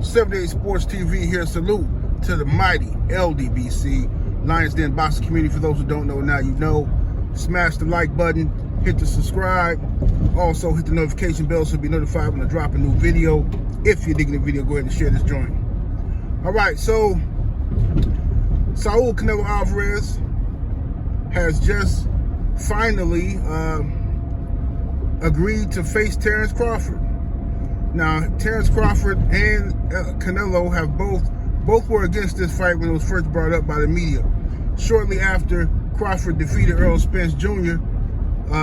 78 Sports TV here. Salute to the mighty LDBC, Lions Den boxing community. For those who don't know, now you know. Smash the like button, hit the subscribe. Also hit the notification bell so you'll be notified when I drop a new video. If you're digging the video, go ahead and share this joint. All right, so Saul Canelo Alvarez has just finally agreed to face Terence Crawford. Now, Terence Crawford and Canelo have both were against this fight when it was first brought up by the media. Shortly after Crawford defeated Errol Spence Jr.,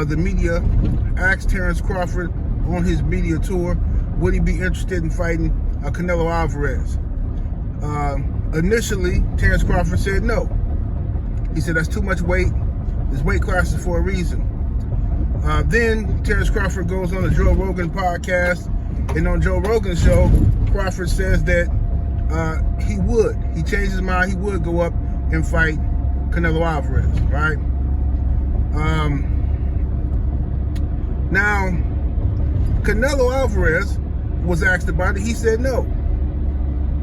the media asked Terence Crawford on his media tour, would he be interested in fighting Canelo Alvarez? Initially, Terence Crawford said no. He said that's too much weight. This weight class is for a reason. Then Terence Crawford goes on the Joe Rogan podcast, and on Joe Rogan's show, Crawford says that he would. He changed his mind. He would go up and fight Canelo Alvarez, right? Now, Canelo Alvarez was asked about it. He said no.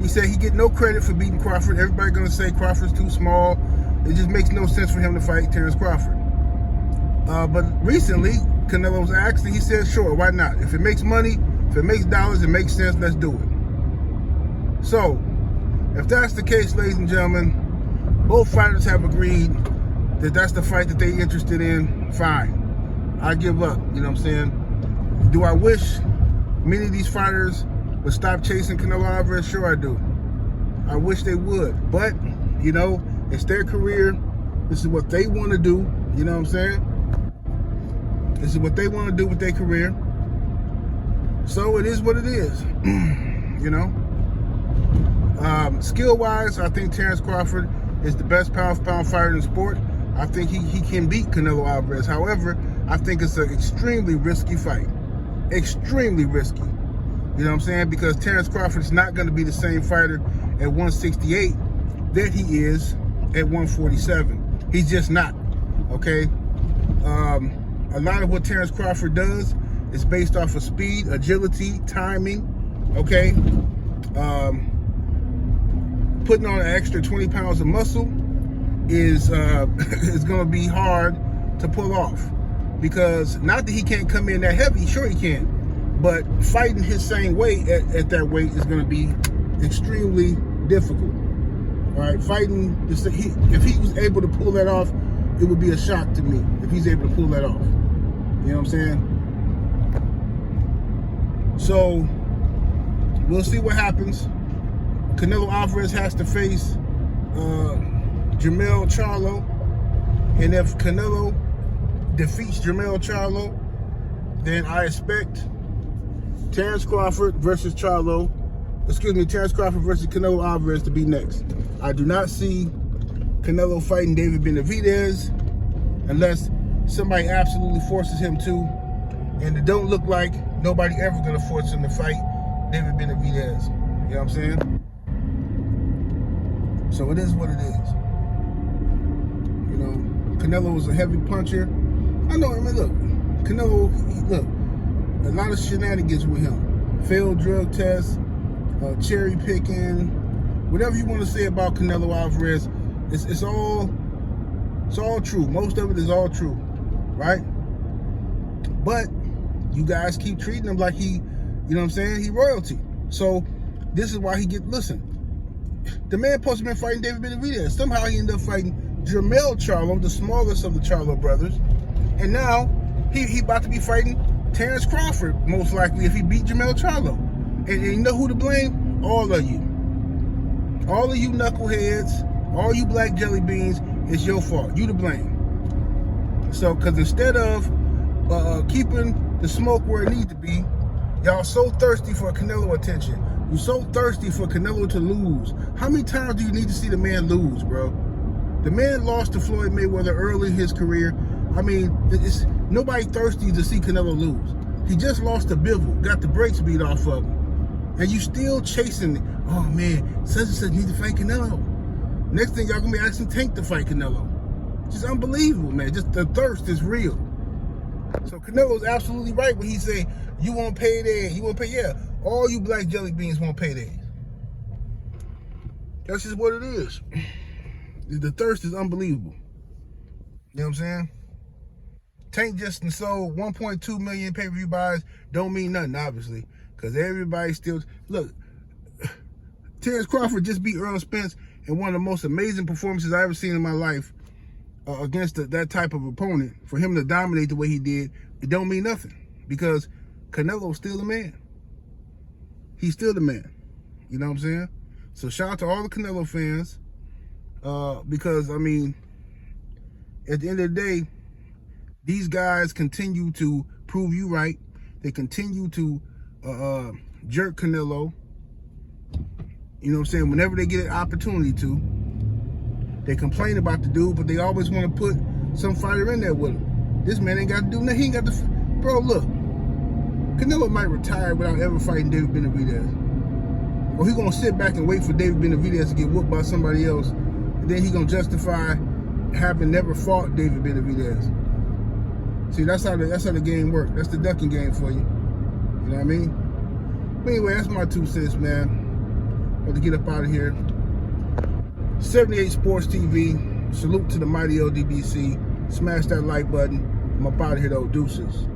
He said he get no credit for beating Crawford. Everybody gonna say Crawford's too small. It just makes no sense for him to fight Terence Crawford. But recently, Canelo was asked, and he said, sure, why not? If it makes money, if it makes dollars, it makes sense, let's do it. So, if that's the case, ladies and gentlemen, both fighters have agreed that that's the fight that they're interested in. Fine. I give up, you know what I'm saying? Do I wish many of these fighters would stop chasing Canelo Alvarez? Sure I do. I wish they would. But, you know, it's their career. This is what they want to do. You know what I'm saying? This is what they want to do with their career. So it is what it is. You know? Skill-wise, I think Terence Crawford is the best pound-for-pound fighter in the sport. I think he can beat Canelo Alvarez. However, I think it's an extremely risky fight. Extremely risky. You know what I'm saying? Because Terence Crawford is not going to be the same fighter at 168 that he is at 147. He's just not. Okay? A lot of what Terence Crawford does is based off of speed, agility, timing. Okay? Putting on an extra 20 pounds of muscle is going to be hard to pull off. Because not that he can't come in that heavy, sure he can. But fighting his same weight at that weight is going to be extremely difficult. All right, fighting, if he was able to pull that off, it would be a shock to me if he's able to pull that off. You know what I'm saying? So, we'll see what happens. Canelo Alvarez has to face Jermell Charlo. And if Canelo defeats Jermell Charlo, then I expect Terence Crawford versus Charlo, Terence Crawford versus Canelo Alvarez to be next. I do not see Canelo fighting David Benavidez unless somebody absolutely forces him to, and it don't look like nobody ever gonna force him to fight David Benavidez. You know what I'm saying? So it is what it is. You know, Canelo was a heavy puncher. I know, I mean, look, Canelo, look, a lot of shenanigans with him. Failed drug tests, cherry picking, whatever you want to say about Canelo Alvarez, it's all true. Most of it is all true, right? But you guys keep treating him like he, you know what I'm saying, he royalty. So this is why he listen, the man supposed to be fighting David Benavidez. Somehow he ended up fighting Jermell Charlo, the smallest of the Charlo brothers. And now he about to be fighting Terence Crawford, most likely, if he beat Jermell Charlo. And you know who to blame? All of you. All of you knuckleheads, all you black jelly beans, it's your fault. You to blame. So, because instead of keeping the smoke where it needs to be, y'all so thirsty for Canelo attention. You so thirsty for Canelo to lose. How many times do you need to see the man lose, bro? The man lost to Floyd Mayweather early in his career. I mean, nobody thirsty to see Canelo lose. He just lost to Bivol, got the brakes beat off of him. And you still chasing it. Oh man, such and such need to fight Canelo. Next thing y'all gonna be asking Tank to fight Canelo. Just unbelievable, man. Just the thirst is real. So Canelo's absolutely right when he say, you want payday, you want pay, yeah. All you black jelly beans want payday. That's just what it is. The thirst is unbelievable. You know what I'm saying? Tank just sold 1.2 million pay-per-view buys. Don't mean nothing, obviously, because everybody still look. Terence Crawford just beat Earl Spence in one of the most amazing performances I ever seen in my life against that type of opponent. For him to dominate the way he did, it don't mean nothing because Canelo's still the man. He's still the man. You know what I'm saying? So shout out to all the Canelo fans because, I mean, at the end of the day, these guys continue to prove you right. They continue to jerk Canelo. You know what I'm saying? Whenever they get an opportunity to, they complain about the dude, but they always want to put some fighter in there with him. This man ain't got to do nothing. He ain't got to. Bro, look. Canelo might retire without ever fighting David Benavidez. Or he going to sit back and wait for David Benavidez to get whooped by somebody else. And then he going to justify having never fought David Benavidez. See, that's how the game works. That's the ducking game for you. You know what I mean? But anyway, that's my 2 cents, man. About to get up out of here. 78 Sports TV. Salute to the mighty LDDC. Smash that like button. I'm up out of here, though. Deuces.